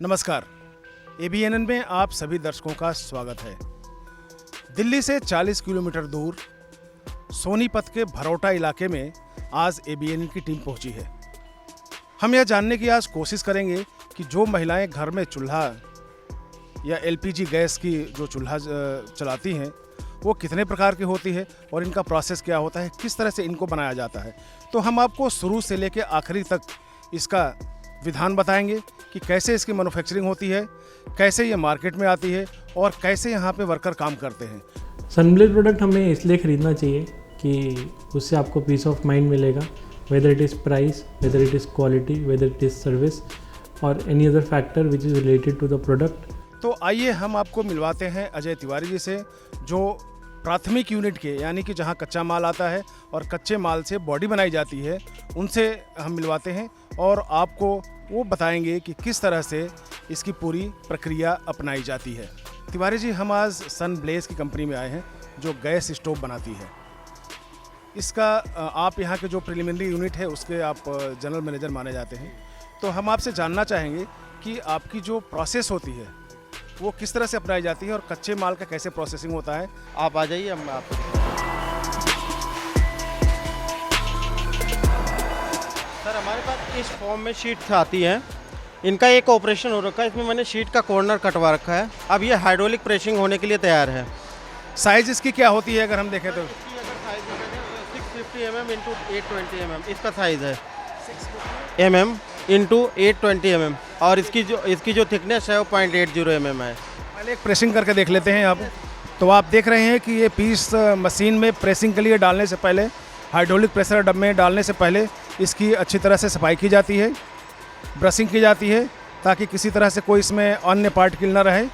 नमस्कार, ABNN में आप सभी दर्शकों का स्वागत है। दिल्ली से 40 किलोमीटर दूर सोनीपत के भरौटा इलाके में आज ABNN की टीम पहुंची है। हम यह जानने की आज कोशिश करेंगे कि जो महिलाएं घर में चूल्हा या LPG गैस की जो चूल्हा चलाती हैं वो कितने प्रकार की होती है और इनका प्रोसेस क्या होता है, किस तरह से इनको बनाया जाता है। तो हम आपको शुरू से लेकर आखिरी तक इसका विधान बताएंगे कि कैसे इसकी मैन्युफैक्चरिंग होती है, कैसे ये मार्केट में आती है और कैसे यहाँ पे वर्कर काम करते हैं। सनब्लेड प्रोडक्ट हमें इसलिए ख़रीदना चाहिए कि उससे आपको पीस ऑफ माइंड मिलेगा, whether it is price, whether it is quality, whether it is service और any other factor which is related to the product. तो आइए हम आपको मिलवाते हैं अजय तिवारी जी से, जो प्राथमिक यूनिट के यानी कि जहाँ कच्चा माल आता है और कच्चे माल से बॉडी बनाई जाती है, उनसे हम मिलवाते हैं और आपको वो बताएंगे कि किस तरह से इसकी पूरी प्रक्रिया अपनाई जाती है। तिवारी जी, हम आज सनब्लेज की कंपनी में आए हैं जो गैस स्टोव बनाती है। इसका आप यहाँ के जो प्रिलिमिनरी यूनिट है उसके आप जनरल मैनेजर माने जाते हैं। तो हम आपसे जानना चाहेंगे कि आपकी जो प्रोसेस होती है वो किस तरह से अपनाई जाती है और कच्चे माल का कैसे प्रोसेसिंग होता है। आप आ जाइए, हम आप सर हमारे पास इस फॉर्म में शीट आती हैं। इनका एक ऑपरेशन हो रखा है, इसमें मैंने शीट का कॉर्नर कटवा रखा है। अब ये हाइड्रोलिक प्रेसिंग होने के लिए तैयार है। साइज इसकी क्या होती है अगर हम देखें तो? इसकी अगर साइज देखें 650 mm इंटू 820 mm इसका साइज़ है। 650 mm इंटू 820 mm और इसकी जो थिकनेस है वो 0.80 mm है। पहले एक प्रेसिंग करके देख लेते हैं आप। तो आप देख रहे हैं कि ये पीस मशीन में प्रेसिंग के लिए डालने से पहले, हाइड्रोलिक प्रेशर डब में डालने से पहले इसकी अच्छी तरह से सफाई की जाती है, ब्रशिंग की जाती है ताकि किसी तरह से कोई इसमें अन्य पार्टिकल ना रहे।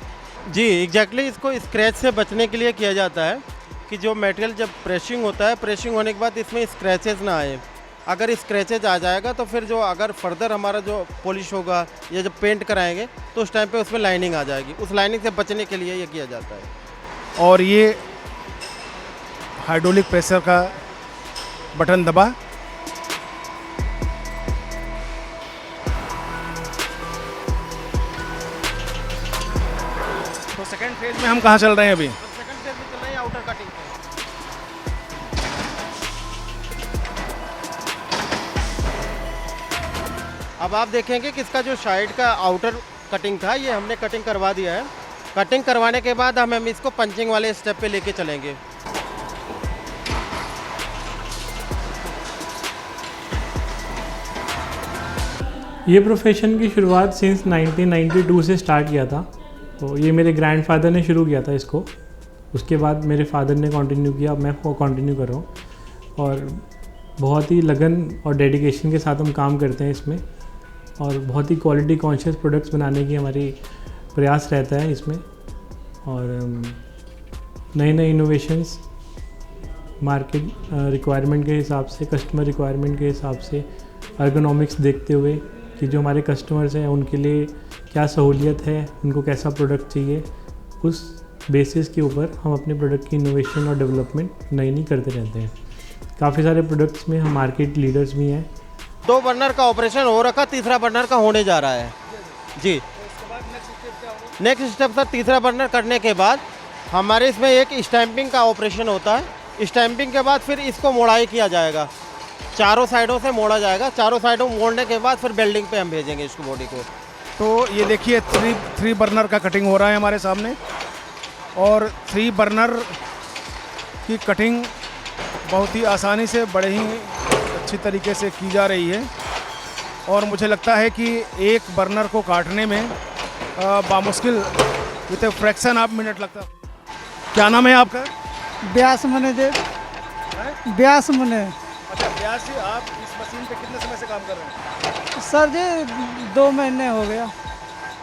जी एग्जैक्टली, इसको स्क्रैच से बचने के लिए किया जाता है कि जो मटेरियल जब प्रेसिंग होता है, प्रेसिंग होने के बाद इसमें स्क्रैचेस ना आए। अगर स्क्रैचेज आ जाएगा तो फिर जो अगर फर्दर हमारा जो पॉलिश होगा या जब पेंट कराएंगे तो उस टाइम पे उसमें लाइनिंग आ जाएगी। उस लाइनिंग से बचने के लिए ये किया जाता है। और ये हाइड्रोलिक प्रेशर का बटन दबा, तो सेकंड फेज में हम कहाँ चल रहे हैं अभी? सेकंड फेज में चल रही है आउटर कटिंग। अब आप देखेंगे कि इसका जो साइड का आउटर कटिंग था ये हमने कटिंग करवा दिया है। कटिंग करवाने के बाद हम इसको पंचिंग वाले स्टेप पे लेके चलेंगे। ये प्रोफेशन की शुरुआत सिंस 1992 से स्टार्ट किया था। तो ये मेरे ग्रैंडफादर ने शुरू किया था इसको, उसके बाद मेरे फादर ने कंटिन्यू किया, अब मैं वो कंटिन्यू कर रहा हूँ। और बहुत ही लगन और डेडिकेशन के साथ हम काम करते हैं इसमें और बहुत ही क्वालिटी कॉन्शियस प्रोडक्ट्स बनाने की हमारी प्रयास रहता है इसमें। और नए नए इनोवेशंस मार्केट रिक्वायरमेंट के हिसाब से, कस्टमर रिक्वायरमेंट के हिसाब से, अर्गोनॉमिक्स देखते हुए कि जो हमारे कस्टमर्स हैं उनके लिए क्या सहूलियत है, उनको कैसा प्रोडक्ट चाहिए, उस बेसिस के ऊपर हम अपने प्रोडक्ट की इनोवेशन और डेवलपमेंट नई करते रहते हैं। काफ़ी सारे प्रोडक्ट्स में हम मार्केट लीडर्स भी हैं। 2 बर्नर का ऑपरेशन हो रखा, तीसरा बर्नर का होने जा रहा है जी। नेक्स्ट स्टेप सर, तीसरा बर्नर करने के बाद हमारे इसमें एक स्टैंपिंग का ऑपरेशन होता है। स्टैंपिंग के बाद फिर इसको मोड़ाई किया जाएगा, चारों साइडों से मोड़ा जाएगा। चारों साइडों मोड़ने के बाद फिर वेल्डिंग पे हम भेजेंगे इसको बॉडी को। तो ये देखिए 3 बर्नर का कटिंग हो रहा है हमारे सामने और 3 बर्नर की कटिंग बहुत ही आसानी से, बड़े ही अच्छी तरीके से की जा रही है। और मुझे लगता है कि एक बर्नर को काटने में बामुश्किल विद फ्रैक्शन ऑफ मिनट लगता। क्या नाम है आपका? ब्यास मने जी, ब्यास मने। अच्छा ब्यास जी, आप इस मशीन पे कितने समय से काम कर रहे हैं? सर जी 2 महीने हो गया।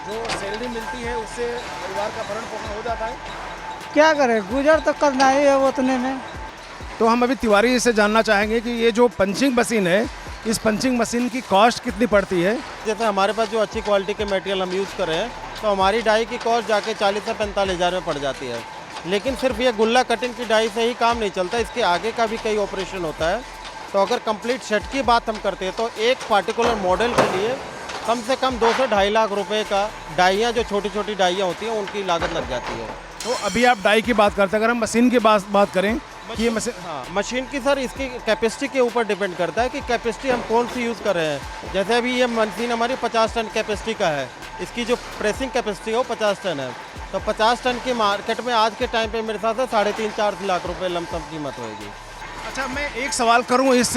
जो सैलरी मिलती है उससे परिवार का भरण पोषण हो जाता है? क्या करें, गुजर तो करना ही है उतने में। तो हम अभी तिवारी जी से जानना चाहेंगे कि ये जो पंचिंग मशीन है, इस पंचिंग मशीन की कॉस्ट कितनी पड़ती है? जैसे हमारे पास जो अच्छी क्वालिटी के मटेरियल हम यूज़ कर रहे हैं तो हमारी डाई की कॉस्ट जाके 40 से 45 हज़ार में पड़ जाती है। लेकिन सिर्फ ये गुल्ला कटिंग की डाई से ही काम नहीं चलता, इसके आगे का भी कई ऑपरेशन होता है। तो अगर कंप्लीट सेट की बात हम करते हैं तो एक पार्टिकुलर मॉडल के लिए कम से कम 2 से 2.5 लाख रुपए का डाइयाँ, जो छोटी छोटी डाइयाँ होती हैं, उनकी लागत लग जाती है। तो अभी आप डाई की बात करते हैं, अगर हम मशीन की बात करें कि ये मशीन, हाँ, मशीन की सर इसकी कैपेसिटी के ऊपर डिपेंड करता है कि कैपेसिटी हम कौन सी यूज़ कर रहे हैं। जैसे अभी ये मशीन हमारी 50 टन कैपेसिटी का है, इसकी जो प्रेसिंग कैपेसिटी है वो 50 टन है। तो 50 टन की मार्केट में आज के टाइम पे मेरे हिसाब से 3.5-4 लाख रुपए लमसम कीमत होगी। अच्छा मैं एक सवाल करूं इस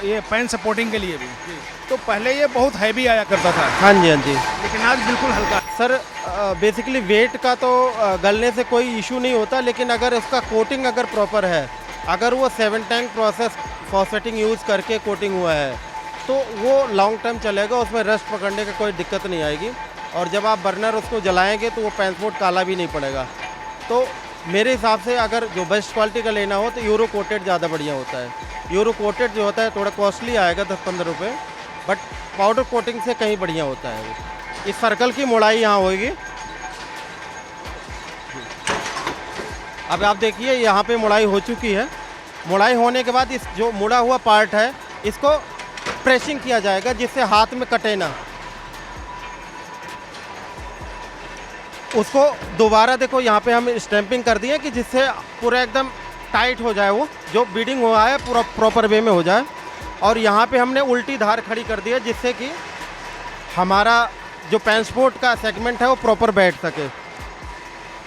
ये पैन सपोर्टिंग के लिए भी, तो पहले ये बहुत हैवी आया करता था, हाँ जी, हाँ जी। लेकिन आज बिल्कुल हल्का है। सर बेसिकली वेट का तो गलने से कोई इशू नहीं होता, लेकिन अगर उसका कोटिंग अगर प्रॉपर है, अगर वो 7 टैंक प्रोसेस फॉस्फेटिंग यूज़ करके कोटिंग हुआ है, तो वो लॉन्ग टाइम चलेगा, उसमें रस्ट पकड़ने का कोई दिक्कत नहीं आएगी। और जब आप बर्नर उसको जलाएंगे तो वो पैन स्पोर्ट काला भी नहीं पड़ेगा। तो मेरे हिसाब से अगर जो बेस्ट क्वालिटी का लेना हो तो यूरो कोटेड ज़्यादा बढ़िया होता है। यूरो कोटेड जो होता है थोड़ा कॉस्टली आएगा 10-15 रुपये, बट पाउडर कोटिंग से कहीं बढ़िया होता है। इस सर्कल की मुड़ाई यहाँ होगी। अब आप देखिए यहाँ पे मुड़ाई हो चुकी है। मुड़ाई होने के बाद इस जो मुड़ा हुआ पार्ट है इसको प्रेसिंग किया जाएगा, जिससे हाथ में कटे ना। उसको दोबारा देखो यहाँ पे हम स्टैंपिंग कर दिए कि जिससे पूरा एकदम टाइट हो जाए, वो जो बीडिंग हुआ है पूरा प्रॉपर वे में हो जाए। और यहाँ पे हमने उल्टी धार खड़ी कर दी है, जिससे कि हमारा जो पैन स्पोर्ट का सेगमेंट है वो प्रॉपर बैठ सके।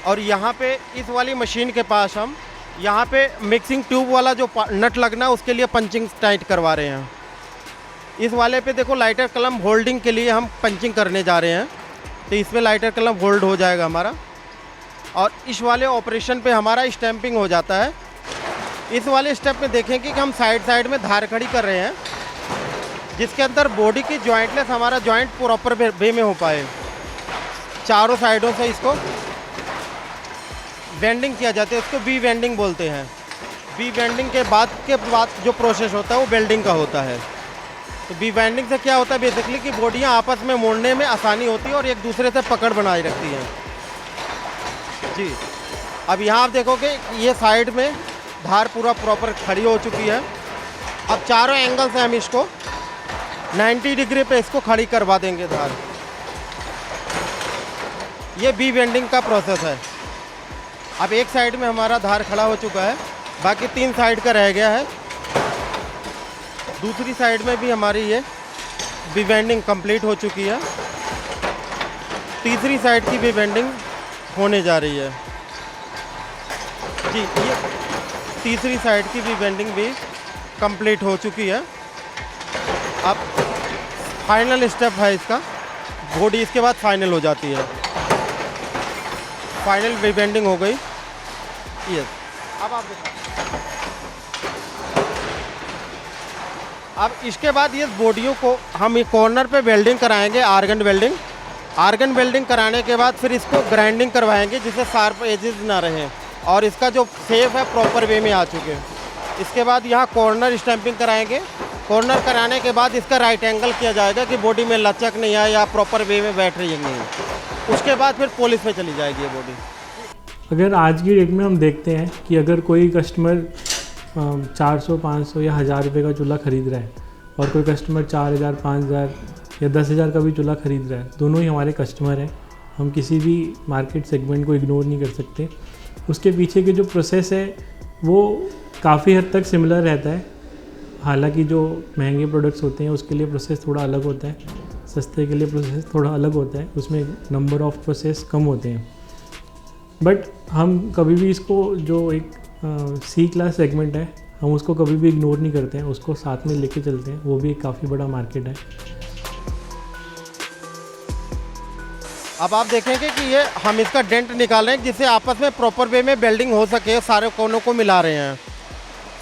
और यहाँ पे इस वाली मशीन के पास हम यहाँ पे मिक्सिंग ट्यूब वाला जो नट लगना है उसके लिए पंचिंग टाइट करवा रहे हैं। इस वाले पे देखो लाइटर कलम होल्डिंग के लिए हम पंचिंग करने जा रहे हैं, तो इसमें लाइटर कलम होल्ड हो जाएगा हमारा। और इस वाले ऑपरेशन पे हमारा स्टैंपिंग हो जाता है। इस वाले स्टेप में देखेंगे कि हम साइड में धार खड़ी कर रहे हैं, जिसके अंदर बॉडी की जॉइंटलेस हमारा जॉइंट प्रॉपर वे में हो पाए। चारों साइडों से इसको वेंडिंग किया जाता है, इसको बी वेंडिंग बोलते हैं। बी वेंडिंग के बाद जो प्रोसेस होता है वो वेल्डिंग का होता है। तो बी वेंडिंग से क्या होता है बेसिकली कि बॉडियाँ आपस में मोड़ने में आसानी होती है और एक दूसरे से पकड़ बनाए रखती हैं जी। अब यहाँ आप देखोगे ये साइड में धार पूरा प्रॉपर खड़ी हो चुकी है। अब चारों एंगल से हम इसको 90 डिग्री पे इसको खड़ी करवा देंगे धार। ये बी वेंडिंग का प्रोसेस है। अब एक साइड में हमारा धार खड़ा हो चुका है, बाकी 3 साइड का रह गया है। दूसरी साइड में भी हमारी ये बी वेंडिंग कंप्लीट हो चुकी है। तीसरी साइड की भी वेंडिंग होने जा रही है जी। ये तीसरी साइड की भी वेंडिंग भी कंप्लीट हो चुकी है। अब फाइनल स्टेप है इसका, बॉडी इसके बाद फाइनल हो जाती है। फाइनल भी वेंडिंग हो गई। यस, अब आप देखो। अब इसके बाद ये बॉडियों को हम एक कॉर्नर पे वेल्डिंग कराएंगे, आर्गन वेल्डिंग। आर्गन वेल्डिंग कराने के बाद फिर इसको ग्राइंडिंग करवाएंगे, जिससे शार्प एजेस ना रहें और इसका जो शेप है प्रॉपर वे में आ चुके। इसके बाद यहाँ कॉर्नर स्टैंपिंग कराएंगे। कॉर्नर कराने के बाद इसका राइट एंगल किया जाएगा कि बॉडी में लचक नहीं आए या प्रॉपर वे में बैठ रही है नहीं। उसके बाद फिर पॉलिश में चली जाएगी ये बॉडी। अगर आज की डेट में हम देखते हैं कि अगर कोई कस्टमर 400, 500 या 1000 रुपये का चूल्हा ख़रीद रहा है और कोई कस्टमर 4000, 5000 या 10,000 का भी चूल्हा ख़रीद रहा है, दोनों ही हमारे कस्टमर हैं। हम किसी भी मार्केट सेगमेंट को इग्नोर नहीं कर सकते। उसके पीछे के जो प्रोसेस है वो काफ़ी हद तक सिमिलर रहता है। हालांकि जो महंगे प्रोडक्ट्स होते हैं उसके लिए प्रोसेस थोड़ा अलग होता है, सस्ते के लिए प्रोसेस थोड़ा अलग होता है, उसमें नंबर ऑफ़ प्रोसेस कम होते हैं। बट हम कभी भी इसको जो एक सी क्लास सेगमेंट है, हम उसको कभी भी इग्नोर नहीं करते हैं, उसको साथ में लेके चलते हैं। वो भी एक काफ़ी बड़ा मार्केट है। अब आप देखेंगे कि ये हम इसका डेंट निकाल रहे हैं, जिससे आपस में प्रॉपर वे में वेल्डिंग हो सके। सारे कोनों को मिला रहे हैं।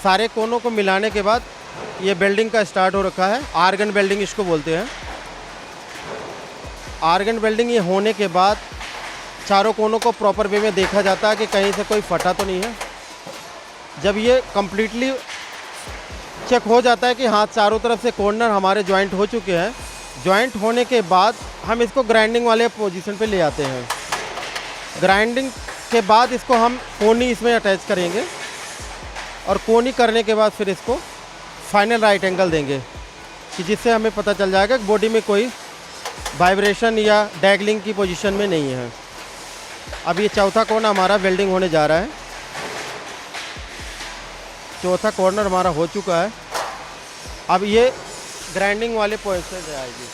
सारे कोनों को मिलाने के बाद ये वेल्डिंग का स्टार्ट हो रखा है। आर्गन वेल्डिंग इसको बोलते हैं। आर्गन वेल्डिंग ये होने के बाद चारों कोनों को प्रॉपर वे में देखा जाता है कि कहीं से कोई फटा तो नहीं है। जब ये कम्प्लीटली चेक हो जाता है कि हाँ चारों तरफ से कॉर्नर हमारे जॉइंट हो चुके हैं, जॉइंट होने के बाद हम इसको ग्राइंडिंग वाले पोजीशन पे ले आते हैं। ग्राइंडिंग के बाद इसको हम कोनी इसमें अटैच करेंगे और कोनी करने के बाद फिर इसको फाइनल राइट एंगल देंगे। कि जिससे हमें पता चल जाएगा कि बॉडी में कोई वाइब्रेशन या डैगलिंग की पोजीशन में नहीं है। अब ये चौथा कोना हमारा वेल्डिंग होने जा रहा है। चौथा कॉर्नर हमारा हो चुका है। अब ये ग्राइंडिंग वाले पॉइंट से जाएगी।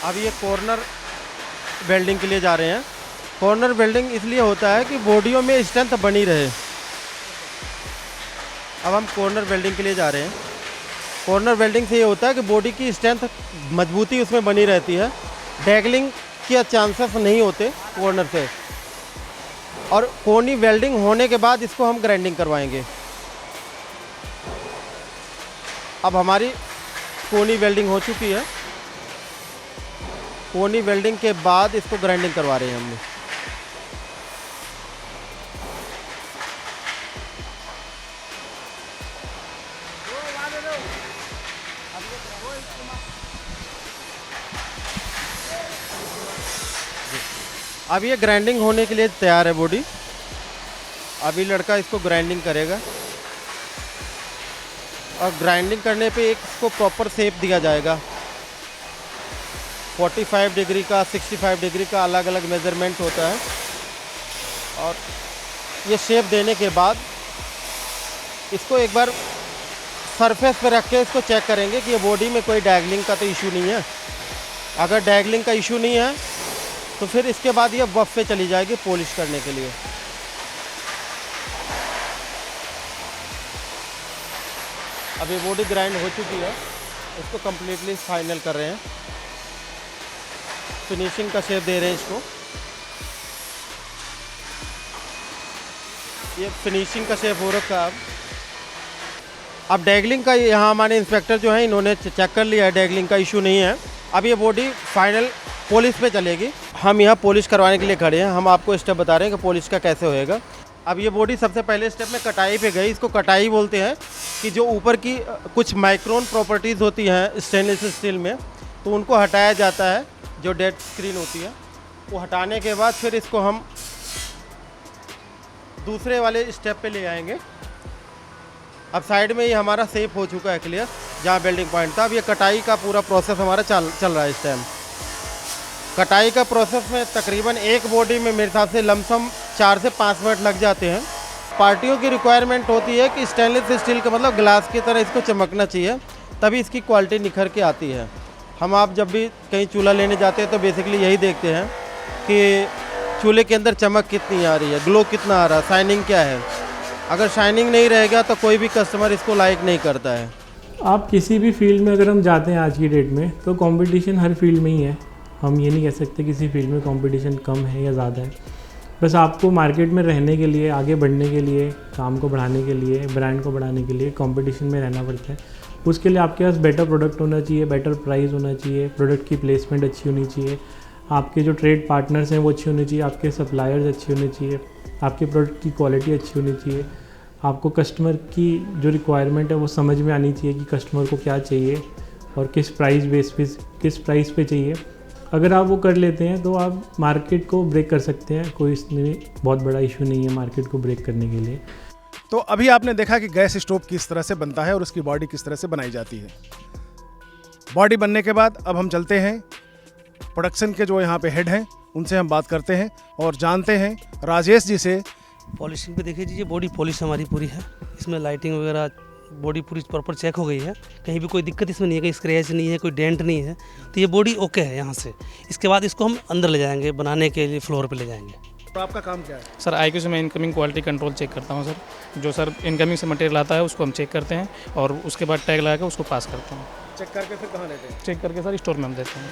अब ये कॉर्नर वेल्डिंग के लिए जा रहे हैं। कॉर्नर वेल्डिंग इसलिए होता है कि बॉडियों में स्ट्रेंथ बनी रहे। अब हम कॉर्नर वेल्डिंग के लिए जा रहे हैं। कॉर्नर वेल्डिंग से ये होता है कि बॉडी की स्ट्रेंथ मजबूती उसमें बनी रहती है, डैगलिंग के चांसेस नहीं होते कॉर्नर से। और कोनी वेल्डिंग होने के बाद इसको हम ग्राइंडिंग करवाएंगे। अब हमारी कोनी वेल्डिंग हो चुकी है। कोनी वेल्डिंग के बाद इसको ग्राइंडिंग करवा रहे हैं हम लोग। अब ये ग्राइंडिंग होने के लिए तैयार है बॉडी। अभी लड़का इसको ग्राइंडिंग करेगा और ग्राइंडिंग करने पे एक इसको प्रॉपर शेप दिया जाएगा। 45 डिग्री का, 65 डिग्री का अलग अलग मेजरमेंट होता है। और ये शेप देने के बाद इसको एक बार सरफेस पे रख के इसको चेक करेंगे कि ये बॉडी में कोई डैगलिंग का तो इशू नहीं है। अगर डैगलिंग का इशू नहीं है तो फिर इसके बाद ये बफ पे चली जाएगी पॉलिश करने के लिए। अब ये बॉडी ग्राइंड हो चुकी है। इसको कम्प्लीटली फाइनल कर रहे हैं, फिनिशिंग का शेप दे रहे हैं इसको। ये फिनिशिंग का शेप हो रखा है। अब डैगलिंग का यहाँ हमारे इंस्पेक्टर जो है इन्होंने चेक कर लिया है, डैगलिंग का इशू नहीं है। अब ये बॉडी फाइनल पॉलिश पे चलेगी। हम यहाँ पॉलिश करवाने के लिए खड़े हैं। हम आपको स्टेप बता रहे हैं कि पॉलिश का कैसे होएगा। अब ये बॉडी सबसे पहले स्टेप में कटाई पे गई। इसको कटाई बोलते हैं कि जो ऊपर की कुछ माइक्रोन प्रॉपर्टीज़ होती हैं स्टेनलेस स्टील में, तो उनको हटाया जाता है। जो डेड स्क्रीन होती है वो हटाने के बाद फिर इसको हम दूसरे वाले स्टेप पे ले आएंगे। अब साइड में ये हमारा शेप हो चुका है क्लियर, जहाँ वेल्डिंग पॉइंट था। अब ये कटाई का पूरा प्रोसेस हमारा चल रहा है इस टाइम। कटाई का प्रोसेस में तकरीबन एक बॉडी में मेरे हिसाब से लमसम 4 से 5 मिनट लग जाते हैं। पार्टियों की रिक्वायरमेंट होती है कि स्टेनलेस स्टील का मतलब ग्लास की तरह इसको चमकना चाहिए, तभी इसकी क्वालिटी निखर के आती है। हम आप जब भी कहीं चूल्हा लेने जाते हैं तो बेसिकली यही देखते हैं कि चूल्हे के अंदर चमक कितनी आ रही है, ग्लो कितना आ रहा है, शाइनिंग क्या है। अगर शाइनिंग नहीं रहेगा तो कोई भी कस्टमर इसको लाइक नहीं करता है। आप किसी भी फील्ड में अगर हम जाते हैं आज की डेट में, तो कंपटीशन हर फील्ड में ही है। हम ये नहीं कह सकते किसी फील्ड में कंपटीशन कम है या ज़्यादा है। बस आपको मार्केट में रहने के लिए, आगे बढ़ने के लिए, काम को बढ़ाने के लिए, ब्रांड को बढ़ाने के लिए कंपटीशन में रहना पड़ता है। उसके लिए आपके पास बेटर प्रोडक्ट होना चाहिए, बेटर प्राइस होना चाहिए, प्रोडक्ट की प्लेसमेंट अच्छी होनी चाहिए, आपके जो ट्रेड पार्टनर्स हैं वो अच्छे होने चाहिए, आपके सप्लायर्स अच्छे होने चाहिए, आपके प्रोडक्ट की क्वालिटी अच्छी होनी चाहिए, आपको कस्टमर की जो रिक्वायरमेंट है वो समझ में आनी चाहिए कि कस्टमर को क्या चाहिए और किस प्राइस पे चाहिए। अगर आप वो कर लेते हैं तो आप मार्केट को ब्रेक कर सकते हैं। कोई इसमें बहुत बड़ा इशू नहीं है मार्केट को ब्रेक करने के लिए। तो अभी आपने देखा कि गैस स्टोव किस तरह से बनता है और उसकी बॉडी किस तरह से बनाई जाती है। बॉडी बनने के बाद अब हम चलते हैं प्रोडक्शन के जो यहाँ पे हेड हैं उनसे हम बात करते हैं और जानते हैं राजेश जी से। पॉलिशिंग पे देखिए जी, ये बॉडी पॉलिश हमारी पूरी है। इसमें लाइटिंग वगैरह बॉडी पूरी प्रॉपर चेक हो गई है, कहीं भी कोई दिक्कत इसमें नहीं है, कहीं स्क्रैच नहीं है, कोई डेंट नहीं है। तो ये बॉडी ओके है यहाँ से। इसके बाद इसको हम अंदर ले जाएंगे बनाने के लिए, फ्लोर पे ले जाएंगे। तो आपका काम क्या है? सर IQ से मैं इनकमिंग क्वालिटी कंट्रोल चेक करता हूँ सर। जो सर इनकमिंग से मटेरियल आता है उसको हम चेक करते हैं और उसके बाद टैग लगा के उसको पास करते हैं। चेक करके फिर कहाँ लेते हैं? चेक करके सर स्टोर में हम देते हैं।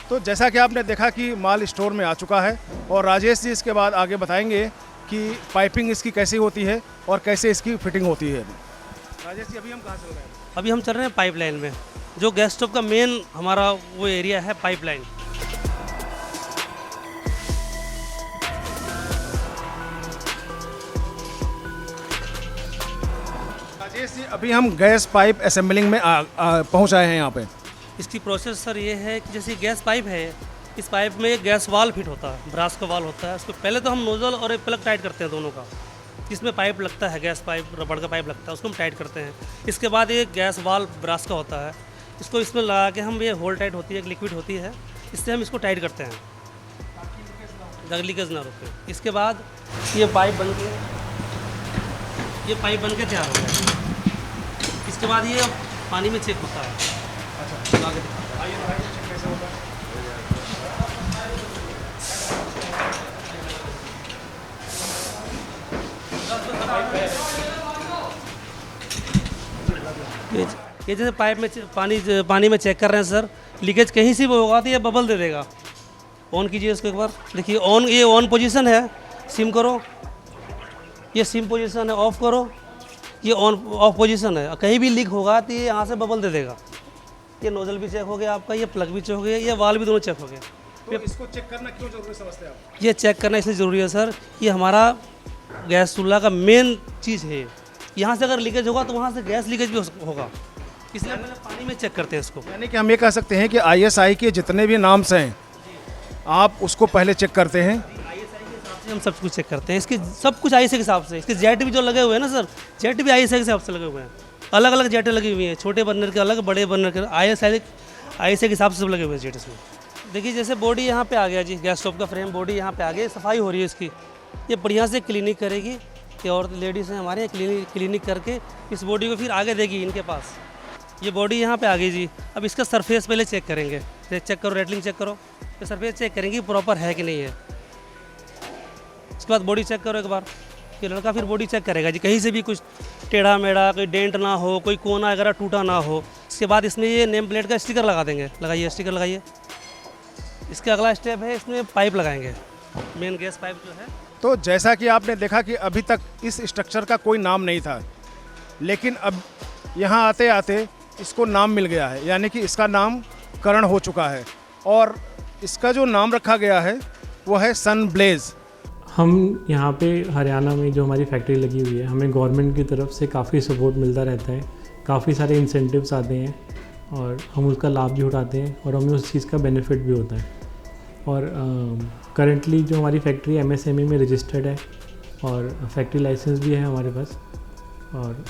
तो जैसा कि आपने देखा कि माल स्टोर में आ चुका है और राजेश जी इसके बाद आगे बताएंगे कि पाइपिंग इसकी कैसी होती है और कैसे इसकी फिटिंग होती है। राजेश जी, अभी हम कहाँ चल रहे हैं? अभी हम चल रहे हैं पाइपलाइन में। जो गैस स्टोव का मेन हमारा वो एरिया है पाइपलाइन। राजेश जी, अभी हम गैस पाइप असेंबलिंग में पहुँच आए हैं यहाँ पे। इसकी प्रोसेस सर ये है कि जैसे गैस पाइप है, इस पाइप में एक गैस वाल फिट होता है, ब्रास का वाल होता है। उसको पहले तो हम नोजल और एक प्लग टाइट करते हैं दोनों का। जिसमें पाइप लगता है, गैस पाइप, रबड़ का पाइप लगता है, उसको हम टाइट करते हैं। इसके बाद एक गैस वाल्व ब्रास का होता है, इसको इसमें लगा के हम, ये होल टाइट होती है, एक लिक्विड होती है, इससे हम इसको टाइट करते हैं ताकि लीकेज ना रुके। इसके बाद ये पाइप बन के तैयार हो गया। इसके बाद ये पानी में चेक होता है। अच्छा, आगे दिखाता है। ये जैसे पाइप में पानी में चेक कर रहे हैं सर, लीकेज कहीं से भी होगा तो ये बबल दे देगा। ऑन कीजिए इसको एक बार, देखिए ऑन, ये ऑन पोजीशन है, सिम करो, ये सिम पोजीशन है, ऑफ करो, ये ऑन ऑफ पोजीशन है। कहीं भी लीक होगा तो ये यहाँ से बबल दे देगा। ये नोजल भी चेक हो गया आपका, ये प्लग भी चेक हो गया, ये वाल भी दोनों चेक हो गए। तो इसको चेक करना क्यों जरूरी समझते हैं आप? ये चेक करना इसलिए ज़रूरी है सर, ये हमारा गैस चूल्हा का मेन चीज़ है। यहाँ से अगर लीकेज होगा तो वहाँ से गैस लीकेज भी होगा, इसलिए हम पहले पानी में चेक करते हैं इसको। यानी कि हम ये कह सकते हैं कि ISI के जितने भी नाम्स हैं आप उसको पहले चेक करते हैं। ISI के हिसाब से हम सब कुछ चेक करते हैं, इसके सब कुछ ISI के हिसाब से। इसके जेट भी जो लगे हुए हैं ना सर, जेट भी ISI के हिसाब से लगे हुए हैं। अलग अलग जेटें लगी हुई हैं, छोटे बर्नर के अलग, बड़े बर्नर के ISI के हिसाब से सब लगे हुए हैं जेट इसमें। देखिए जैसे बॉडी यहाँ पे आ गया जी, गैस स्टोव का फ्रेम बॉडी यहाँ पे आ गया, सफाई हो रही है इसकी, ये बढ़िया से क्लीनिक करेगी। ये और लेडीज़ हैं हमारे, क्लीनिक करके इस बॉडी को फिर आगे देगी इनके पास। ये बॉडी यहाँ पे आ गई जी। अब इसका सरफेस पहले चेक करेंगे, चेक करो, रेटलिंग चेक करो, तो सरफेस चेक करेंगे प्रॉपर है कि नहीं है। उसके बाद बॉडी चेक करो एक बार, ये लड़का फिर बॉडी चेक करेगा जी, कहीं से भी कुछ टेढ़ा मेढ़ा, कोई डेंट ना हो, कोई कोना वगैरह टूटा ना हो। इसके बाद इसमें ये नेम प्लेट का स्टिकर लगा देंगे, लगाइए स्टिकर लगाइए। इसका अगला स्टेप है, इसमें पाइप लगाएंगे, मेन गैस पाइप जो है। तो जैसा कि आपने देखा कि अभी तक इस स्ट्रक्चर का कोई नाम नहीं था, लेकिन अब यहाँ आते आते इसको नाम मिल गया है, यानी कि इसका नामकरण हो चुका है। और इसका जो नाम रखा गया है वो है सन ब्लेज। हम यहाँ पे हरियाणा में जो हमारी फैक्ट्री लगी हुई है, हमें गवर्नमेंट की तरफ से काफ़ी सपोर्ट मिलता रहता है, काफ़ी सारे इंसेंटिव्स आते हैं और हम उसका लाभ भी उठाते हैं और हमें उस चीज़ का बेनिफिट भी होता है। और करंटली जो हमारी फैक्ट्री MSME में रजिस्टर्ड है और फैक्ट्री लाइसेंस भी है हमारे पास। और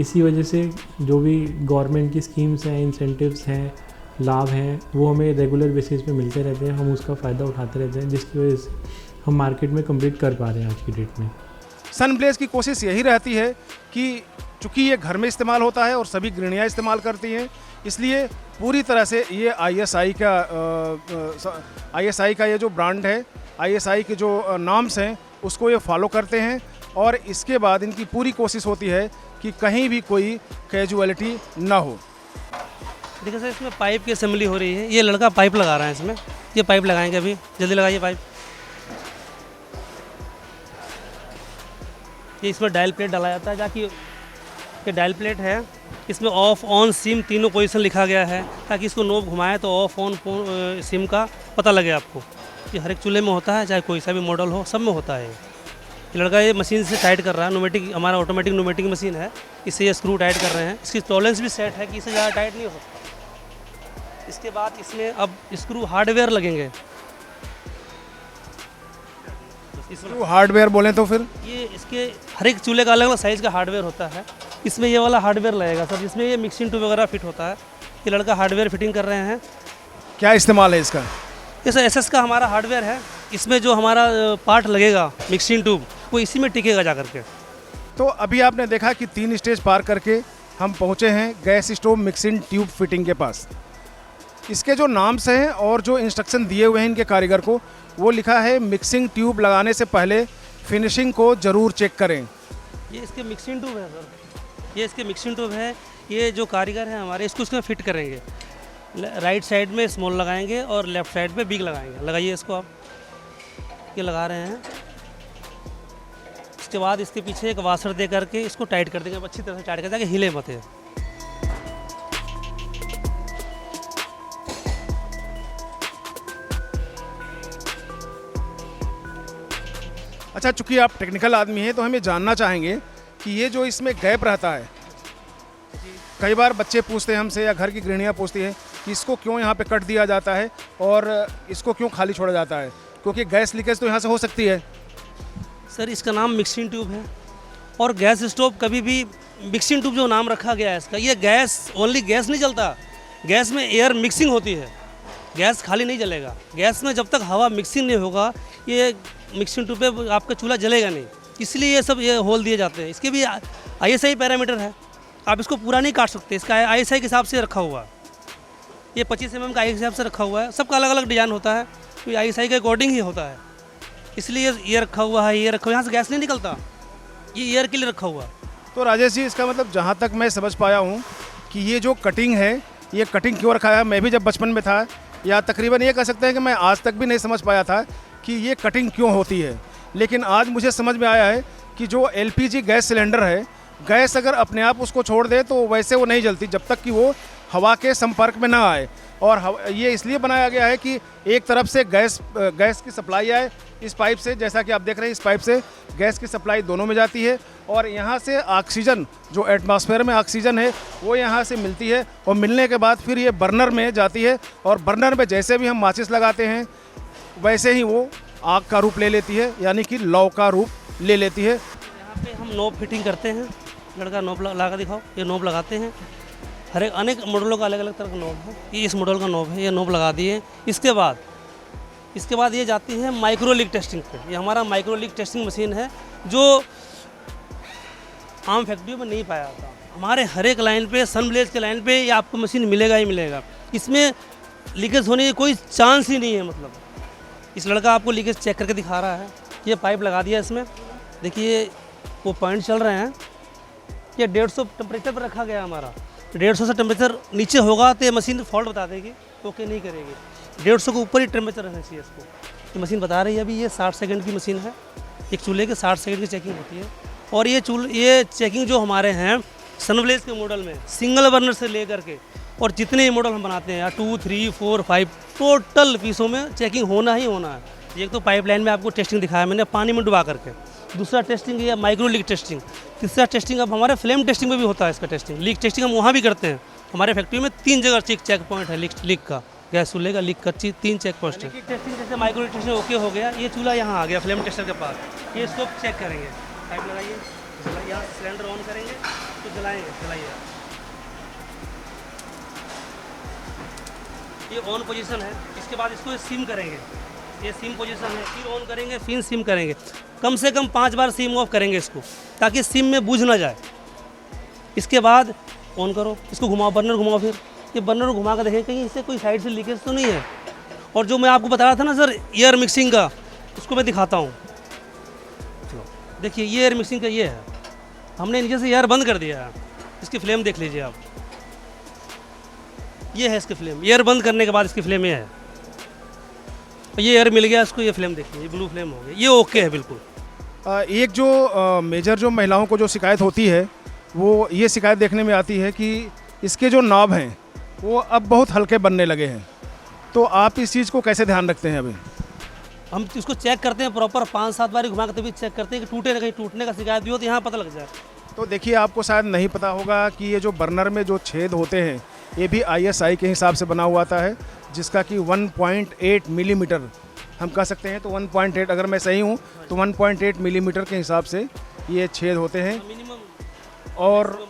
इसी वजह से जो भी गवर्नमेंट की स्कीम्स हैं, इंसेंटिव्स हैं, लाभ हैं, वो हमें रेगुलर बेसिस पे मिलते रहते हैं, हम उसका फ़ायदा उठाते रहते हैं, जिसकी वजह से हम मार्केट में कम्पीट कर पा रहे हैं आज की डेट में। सन ब्लेज की कोशिश यही रहती है कि चूँकि ये घर में इस्तेमाल होता है और सभी गृहिणियाँ इस्तेमाल करती हैं, इसलिए पूरी तरह से ये ISI का ये जो ब्रांड है, ISI के जो नाम्स हैं उसको ये फॉलो करते हैं। और इसके बाद इनकी पूरी कोशिश होती है कि कहीं भी कोई कैजुअलिटी ना हो। देखिए सर, इसमें पाइप की असेंबली हो रही है, ये लड़का पाइप लगा रहा है इसमें, ये पाइप लगाएंगे अभी, जल्दी लगाइए पाइप। ये इसमें डायल प्लेट डाला जाता है, ताकि ये डायल प्लेट है, इसमें ऑफ ऑन सिम तीनों पोजीशन लिखा गया है, ताकि इसको नोब घुमाएं तो ऑफ ऑन सिम का पता लगे आपको। ये हर एक चूल्हे में होता है, चाहे कोई सा भी मॉडल हो, सब में होता है। ये लड़का ये मशीन से टाइट कर रहा है, न्यूमेटिक, हमारा ऑटोमेटिक न्यूमेटिक मशीन है, इससे ये स्क्रू टाइट कर रहे हैं। इसकी टॉलरेंस भी सेट है कि इससे ज़्यादा टाइट नहीं हो सकता। इसके बाद इसमें अब स्क्रू हार्डवेयर लगेंगे। स्क्रू हार्डवेयर बोलें तो फिर ये इसके हर एक चूल्हे का अलग अलग साइज़ का हार्डवेयर होता है, इसमें ये वाला हार्डवेयर लगेगा सर, जिसमें ये मिक्सिंग ट्यूब वगैरह फिट होता है। ये लड़का हार्डवेयर फिटिंग कर रहे हैं। क्या इस्तेमाल है इसका? ये सर SS का हमारा हार्डवेयर है, इसमें जो हमारा पार्ट लगेगा मिक्सिंग ट्यूब, वो इसी में टिकेगा जा करके। तो अभी आपने देखा कि 3 स्टेज पार करके हम पहुंचे हैं gas stove mixing tube fitting के पास। इसके जो नाम्स हैं और जो इंस्ट्रक्शन दिए हुए हैं इनके कारीगर को, वो लिखा है मिक्सिंग ट्यूब लगाने से पहले फिनिशिंग को ज़रूर चेक करें। ये इसके मिक्सिंग ट्यूब है सर, ये इसके मिक्सिंग ट्यूब है। ये जो कारीगर हैं हमारे, इसको इसमें फिट करेंगे। राइट साइड में स्मॉल लगाएंगे और लेफ्ट साइड पे बिग लगाएंगे। लगाइए इसको आप, ये लगा रहे हैं। इसके बाद इसके पीछे एक वाशर दे करके इसको टाइट कर देंगे, अच्छी तरह से टाइट कर देंगे, हिले मत है। अच्छा, चूँकि आप टेक्निकल आदमी हैं तो हम ये जानना चाहेंगे कि ये जो इसमें गैप रहता है, कई बार बच्चे पूछते हैं हमसे या घर की गृहिणियाँ पूछती हैं कि इसको क्यों यहाँ पे कट दिया जाता है और इसको क्यों खाली छोड़ा जाता है, क्योंकि गैस लीकेज तो यहाँ से हो सकती है। सर इसका नाम मिक्सिंग ट्यूब है। और गैस स्टोव कभी भी मिक्सिंग ट्यूब जो नाम रखा गया है इसका, ये गैस ओनली गैस नहीं जलता, गैस में एयर मिक्सिंग होती है, गैस खाली नहीं जलेगा। गैस में जब तक हवा मिक्सिंग नहीं होगा ये मिक्सिंग ट्यूब पे आपका चूल्हा जलेगा नहीं, इसलिए ये सब ये होल दिए जाते हैं। इसके भी ISI पैरामीटर है, आप इसको पूरा नहीं काट सकते, इसका ISI के हिसाब से रखा हुआ है। ये 25 mm का हिसाब से रखा हुआ है, सबका अलग अलग डिज़ाइन होता है, तो ये ISI के अकॉर्डिंग ही होता है, इसलिए ये रखा हुआ है। ये रखा हुआ, यहाँ से गैस नहीं निकलता, ये एयर के लिए रखा हुआ है। तो राजेश जी, इसका मतलब जहाँ तक मैं समझ पाया हूँ कि ये जो कटिंग है, ये कटिंग क्यों रखा है, मैं भी जब बचपन में था, या तकरीबन ये कह सकते हैं कि मैं आज तक भी नहीं समझ पाया था कि ये कटिंग क्यों होती है। लेकिन आज मुझे समझ में आया है कि जो LPG गैस सिलेंडर है, गैस अगर अपने आप उसको छोड़ दे तो वैसे वो नहीं जलती जब तक कि वो हवा के संपर्क में ना आए। और ये इसलिए बनाया गया है कि एक तरफ से गैस की सप्लाई आए इस पाइप से, जैसा कि आप देख रहे हैं इस पाइप से गैस की सप्लाई दोनों में जाती है, और यहाँ से ऑक्सीजन, जो एटमॉस्फेयर में ऑक्सीजन है वो यहाँ से मिलती है, और मिलने के बाद फिर ये बर्नर में जाती है, और बर्नर में जैसे भी हम माचिस लगाते हैं वैसे ही वो आग का रूप ले लेती है, यानी कि लौ का रूप ले लेती है। यहाँ पे हम नॉब फिटिंग करते हैं, लड़का नॉब लगा दिखाओ, ये नॉब लगाते हैं, हर एक अनेक मॉडलों का अलग अलग तरह का नॉब है, ये इस मॉडल का नॉब है, ये नॉब लगा दिए। इसके बाद ये जाती है माइक्रो लीक टेस्टिंग पे। ये हमारा माइक्रो लीक टेस्टिंग मशीन है जो आम फैक्ट्रियों में नहीं पाया जाता। हमारे हर एक लाइन पे, सनब्लेज के लाइन पे ये आपको मशीन मिलेगा ही मिलेगा, इसमें लीकेज होने की कोई चांस ही नहीं है। मतलब इस लड़का आपको लीकेज चेक करके दिखा रहा है, ये पाइप लगा दिया इसमें, देखिए वो पॉइंट चल रहे हैं, ये 150 टेम्परेचर पर रखा गया हमारा। 150 से टेम्परेचर नीचे होगा तो ये मशीन फॉल्ट बता देगी, ओके नहीं करेगी। 150 के ऊपर ही टेम्परेचर रहना चाहिए इसको। ये मशीन बता रही है अभी, ये 60 सेकंड की मशीन है, एक चूल्हे के 60 सेकंड की चेकिंग होती है। और ये चेकिंग जो हमारे हैं सनब्लेज के मॉडल में, सिंगल बर्नर से लेकर के और जितने मॉडल हम बनाते हैं 2, 3, 4, 5 टोटल पीसों में चेकिंग होना ही होना है। एक तो पाइपलाइन में आपको टेस्टिंग दिखाया मैंने पानी में डुबा करके, दूसरा टेस्टिंग ये माइक्रो लीक टेस्टिंग, तीसरा टेस्टिंग अब हमारे फ्लेम टेस्टिंग में भी होता है इसका टेस्टिंग। लीक टेस्टिंग हम वहाँ भी करते हैं, हमारे फैक्ट्री में 3 जगह चेक पॉइंट है लीक का, गैस चूल्हे का लीक का 3 चेक पॉइंट है। टेस्टिंग जैसे माइक्रो लीक टेस्टिंग ओके हो गया, ये चूल्हा यहाँ आ गया फ्लेम टेस्टर के पास, ये इसको चेक करेंगे, पाइप लगाइए, यहाँ सिलेंडर ऑन करेंगे तो जलाएंगे, चलाइए ये ऑन पोजीशन है। इसके बाद इसको सिम करेंगे, ये सिम पोजीशन है, फिर ऑन करेंगे, फिर सिम करेंगे, कम से कम 5 बार सिम ऑफ करेंगे इसको ताकि सिम में बुझ ना जाए। इसके बाद ऑन करो, इसको घुमाओ, बर्नर घुमाओ, फिर ये बर्नर घुमा कर देखें कहीं इससे कोई साइड से लीकेज तो नहीं है। और जो मैं आपको बता रहा था ना सर एयर मिक्सिंग का, उसको मैं दिखाता हूँ। देखिए ये एयर मिक्सिंग का ये है, हमने नीचे से एयर बंद कर दिया है, इसकी फ्लेम देख लीजिए आप, ये है इसकी फ्लेम, एयर बंद करने के बाद इसकी फ्लेम ये है, ये एयर मिल गया इसको, ये फ्लेम देखिए, ये ब्लू फ्लेम हो गया, ये ओके है बिल्कुल। एक जो मेजर जो महिलाओं को जो शिकायत होती है वो ये शिकायत देखने में आती है कि इसके जो नॉब हैं वो अब बहुत हल्के बनने लगे हैं, तो आप इस चीज़ को कैसे ध्यान रखते हैं? अभी हम इसको चेक करते हैं प्रॉपर 5-7 बार घुमा के तभी चेक करते हैं कि टूटे ना, कहीं टूटने का शिकायत भी हो तो यहाँ पता लग जाए। तो देखिए, आपको शायद नहीं पता होगा कि ये जो बर्नर में जो छेद होते हैं ये भी ISI के हिसाब से बना हुआ आता है, जिसका कि 1.8 मिलीमीटर हम कह सकते हैं। तो 1.8 अगर मैं सही हूँ तो 1.8 मिलीमीटर के हिसाब से ये छेद होते हैं, और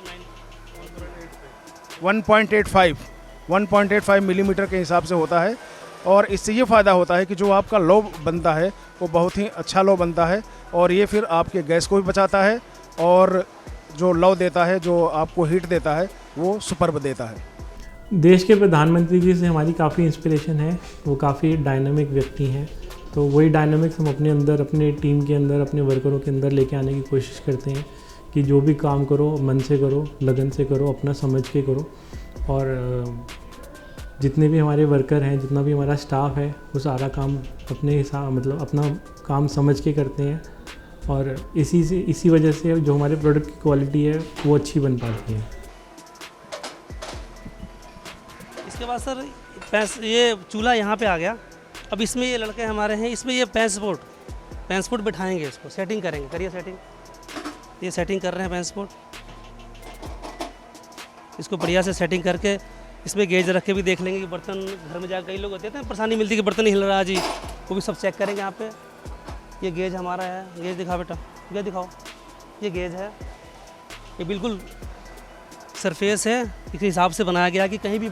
1.85 मिलीमीटर के हिसाब से होता है। और इससे ये फ़ायदा होता है कि जो आपका लो बनता है वो बहुत ही अच्छा लो बनता है, और ये फिर आपके गैस को भी बचाता है, और जो लो देता है, जो आपको हीट देता है, वो सुपर्ब देता है। देश के प्रधानमंत्री जी से हमारी काफ़ी इंस्पिरेशन है, वो काफ़ी डायनामिक व्यक्ति हैं, तो वही डायनामिक्स हम अपने अंदर, अपने टीम के अंदर, अपने वर्करों के अंदर लेके आने की कोशिश करते हैं कि जो भी काम करो मन से करो, लगन से करो, अपना समझ के करो। और जितने भी हमारे वर्कर हैं, जितना भी हमारा स्टाफ है, वो सारा काम अपने हिसाब, मतलब अपना काम समझ के करते हैं, और इसी वजह से जो हमारे प्रोडक्ट की क्वालिटी है वो अच्छी बन पाती है। इसके बाद सर ये चूल्हा यहाँ पे आ गया, अब इसमें ये लड़के हमारे हैं, इसमें ये पैंसपोर्ट बिठाएंगे, इसको सेटिंग करेंगे, करिए सेटिंग, ये सेटिंग कर रहे हैं पैंसपोर्ट, इसको बढ़िया से सेटिंग करके इसमें गेज रख के भी देख लेंगे कि बर्तन घर में जाकर कई लोग होते हैं परेशानी मिलती है कि बर्तन नहीं हिल रहा जी, वो भी सब चेक करेंगे यहाँ पे। ये गेज हमारा है, गेज दिखा बेटा, ये दिखाओ, ये गेज है, ये बिल्कुल सरफेस है, इस हिसाब से बनाया गया कि कहीं भी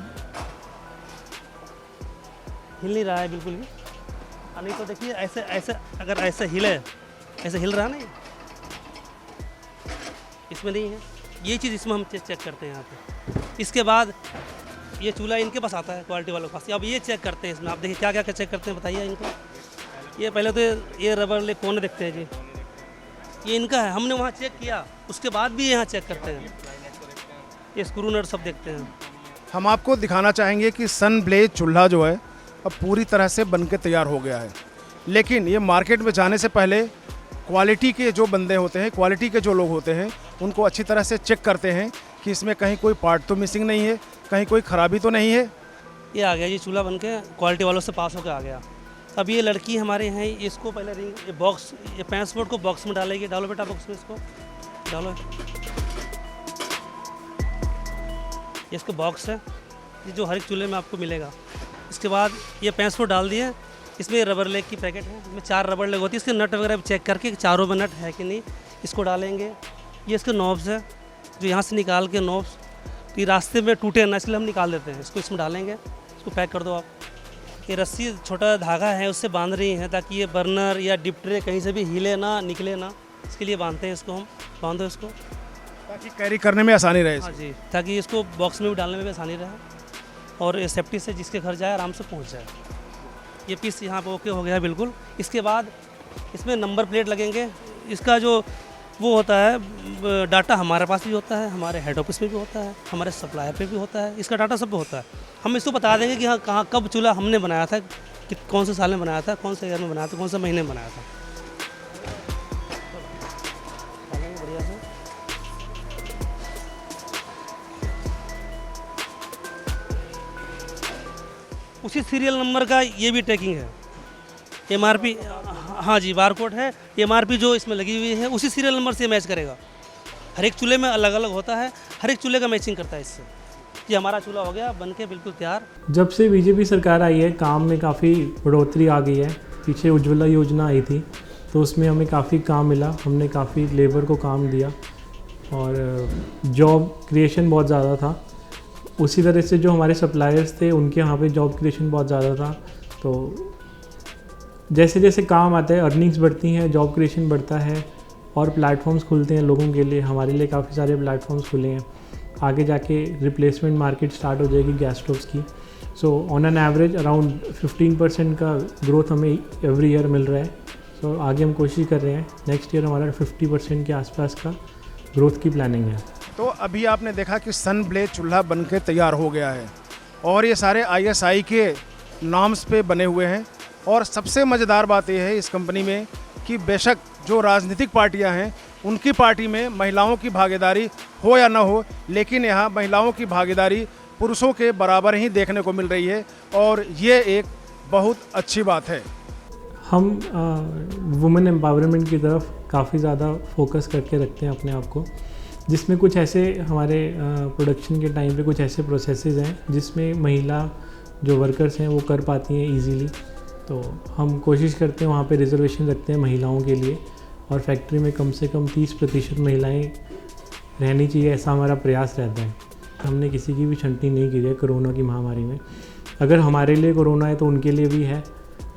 हिल नहीं रहा है बिल्कुल भी। नहीं तो देखिए ऐसे ऐसे अगर ऐसे हिले, ऐसे हिल रहा नहीं, इसमें नहीं है, ये चीज़ इसमें हम चेक करते हैं यहाँ पे। इसके बाद ये चूल्हा इनके पास आता है, क्वालिटी वालों के पास। अब ये चेक करते हैं इसमें, आप देखिए क्या क्या चेक करते हैं बताइए इनको। ये पहले तो ये रबर ले कौन देखते हैं जी, ये इनका है, हमने वहाँ चेक किया, उसके बाद भी यहाँ चेक करते हैं, ये स्क्रू नट सब देखते हैं। हम आपको दिखाना चाहेंगे कि सन ब्लेज चूल्हा जो है अब पूरी तरह से बन के तैयार हो गया है, लेकिन ये मार्केट में जाने से पहले क्वालिटी के जो बंदे होते हैं, क्वालिटी के जो लोग होते हैं, उनको अच्छी तरह से चेक करते हैं कि इसमें कहीं कोई पार्ट तो मिसिंग नहीं है, कहीं कोई ख़राबी तो नहीं है। ये आ गया जी चूल्हा बन के, क्वालिटी वालों से पास होकर आ गया। अब ये लड़की हमारे हैं, इसको पहले रिंग, ये बॉक्स, ये ट्रांसपोर्ट को बॉक्स में डालेगी। डालो बेटा बॉक्स में, इसको डालो, ये इसका बॉक्स है, ये जो हर एक चूल्हे में आपको मिलेगा। इसके बाद ये ट्रांसपोर्ट डाल दिए, इसमें रबर लेग की पैकेट है, इसमें 4 रबर लेग होती है, इसके नट वगैरह चेक करके चारों में नट है कि नहीं, इसको डालेंगे। ये इसके नॉब्स है, जो यहाँ से निकाल के नॉब्स, तो ये रास्ते में टूटे ना, इसलिए हम निकाल देते हैं, इसको इसमें डालेंगे, इसको पैक कर दो आप। ये रस्सी छोटा धागा है, उससे बांध रही हैं ताकि ये बर्नर या डिप ट्रे कहीं से भी हिले ना, निकले ना, इसके लिए बांधते हैं इसको हम। बांधो इसको ताकि कैरी करने में आसानी रहे। हाँ जी, ताकि इसको बॉक्स में भी डालने में भी आसानी रहे और ये सेफ्टी से जिसके घर जाए आराम से पहुंच जाए। ये पीस यहाँ पे ओके हो गया है बिल्कुल। इसके बाद इसमें नंबर प्लेट लगेंगे। इसका जो वो होता है डाटा हमारे पास भी होता है, हमारे हेड ऑफिस में भी होता है, हमारे सप्लायर पे भी होता है, इसका डाटा सब पे होता है। हम इसको बता देंगे कि हाँ कहाँ कब चूल्हा हमने बनाया था, कि कौन से साल में बनाया था, कौन से ईयर में बनाया था, कौन से महीने में बनाया था। बढ़िया से उसी सीरियल नंबर का ये भी ट्रैकिंग है, MRP, हाँ जी बारकोड है, MRP जो इसमें लगी हुई है उसी सीरियल नंबर से मैच करेगा। हर एक चूल्हे में अलग अलग होता है, हर एक चूल्हे का मैचिंग करता है इससे। ये हमारा चूल्हा हो गया बन के बिल्कुल तैयार। जब से बीजेपी सरकार आई है काम में काफ़ी बढ़ोतरी आ गई है। पीछे उज्ज्वला योजना आई थी तो उसमें हमें काफ़ी काम मिला, हमने काफ़ी लेबर को काम दिया और जॉब क्रिएशन बहुत ज़्यादा था। उसी तरह से जो हमारे सप्लायर्स थे उनके यहाँ पे जॉब क्रिएशन बहुत ज़्यादा था। तो जैसे जैसे काम आता है अर्निंग्स बढ़ती हैं, जॉब क्रिएशन बढ़ता है और प्लेटफॉर्म्स खुलते हैं लोगों के लिए। हमारे लिए काफ़ी सारे प्लेटफॉर्म्स खुले हैं। आगे जाके रिप्लेसमेंट मार्केट स्टार्ट हो जाएगी गैस स्टोव्स की। So on an average around 15% का ग्रोथ हमें एवरी ईयर मिल रहा है। सो आगे हम कोशिश कर रहे हैं, नेक्स्ट ईयर हमारा 50% के आसपास का ग्रोथ की प्लानिंग है। तो अभी आपने देखा कि सन ब्लेज चूल्हा बन के तैयार हो गया है और ये सारे ISI के नॉर्म्स पे बने हुए हैं। और सबसे मज़ेदार बात यह है इस कंपनी में कि बेशक जो राजनीतिक पार्टियां हैं उनकी पार्टी में महिलाओं की भागीदारी हो या ना हो, लेकिन यहाँ महिलाओं की भागीदारी पुरुषों के बराबर ही देखने को मिल रही है और ये एक बहुत अच्छी बात है। हम वुमेन एम्पावरमेंट की तरफ काफ़ी ज़्यादा फोकस करके रखते हैं अपने आप को, जिसमें कुछ ऐसे हमारे प्रोडक्शन के टाइम पे कुछ ऐसे प्रोसेसेस हैं जिसमें महिला जो वर्कर्स हैं वो कर पाती हैं इजीली। तो हम कोशिश करते हैं वहाँ पे रिजर्वेशन रखते हैं महिलाओं के लिए और फैक्ट्री में कम से कम 30% महिलाएं रहनी चाहिए, ऐसा हमारा प्रयास रहता है। हमने किसी की भी छंटनी नहीं की है कोरोना की महामारी में। अगर हमारे लिए कोरोना है तो उनके लिए भी है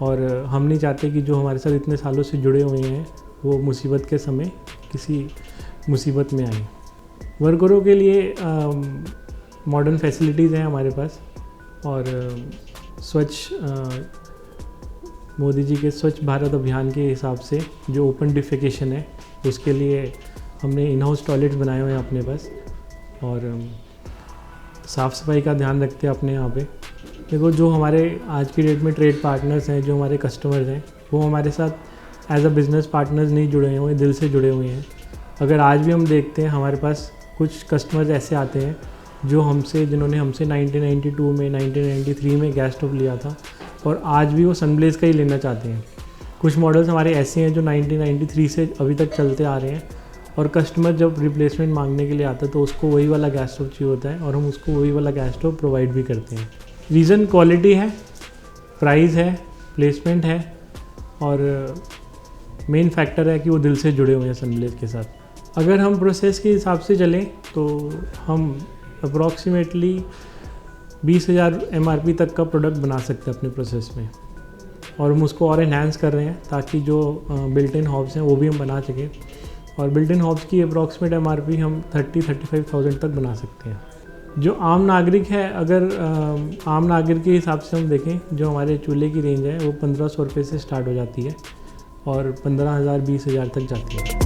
और हम नहीं चाहते कि जो हमारे साथ इतने सालों से जुड़े हुए हैं वो मुसीबत के समय किसी मुसीबत में आए। वर्करों के लिए मॉडर्न फैसिलिटीज़ हैं हमारे पास और स्वच्छ मोदी जी के स्वच्छ भारत अभियान के हिसाब से जो ओपन डिफेकेशन है उसके लिए हमने इन हाउस टॉयलेट्स बनाए हुए हैं अपने पास और साफ़ सफाई का ध्यान रखते हैं अपने यहाँ पे। देखो जो हमारे आज की डेट में ट्रेड पार्टनर्स हैं, जो हमारे कस्टमर्स हैं, वो हमारे साथ एज अ बिज़नेस पार्टनर्स नहीं जुड़े हुए, दिल से जुड़े हुए हैं। अगर आज भी हम देखते हैं हमारे पास कुछ कस्टमर्स ऐसे आते हैं जिन्होंने हमसे 1992 में 1993 में गैस स्टोव लिया था और आज भी वो सनब्लेज का ही लेना चाहते हैं। कुछ मॉडल्स हमारे ऐसे हैं जो 1993 से अभी तक चलते आ रहे हैं और कस्टमर जब रिप्लेसमेंट मांगने के लिए आता है तो उसको वही वाला गैस स्टोव चाहिए होता है और हम उसको वही वाला गैस स्टोव प्रोवाइड भी करते हैं। रीज़न क्वालिटी है, प्राइस है, प्लेसमेंट है और मेन फैक्टर है कि वो दिल से जुड़े हुए हैं सनब्लेज के साथ। अगर हम प्रोसेस के हिसाब से चलें तो हम अप्रॉक्सीमेटली 20,000 MRP तक का प्रोडक्ट बना सकते हैं अपने प्रोसेस में, और हम उसको और इन्हांस कर रहे हैं ताकि जो बिल्ट इन हॉब्स हैं वो भी हम बना सकें। और बिल्ट इन हॉब्स की अप्रॉक्सीमेट MRP हम 30-35,000 तक बना सकते हैं। जो आम नागरिक है, अगर आम नागरिक के हिसाब से हम देखें, जो हमारे चूल्हे की रेंज है वो 1,500 रुपये से स्टार्ट हो जाती है और 15,000 20,000 तक जाती है।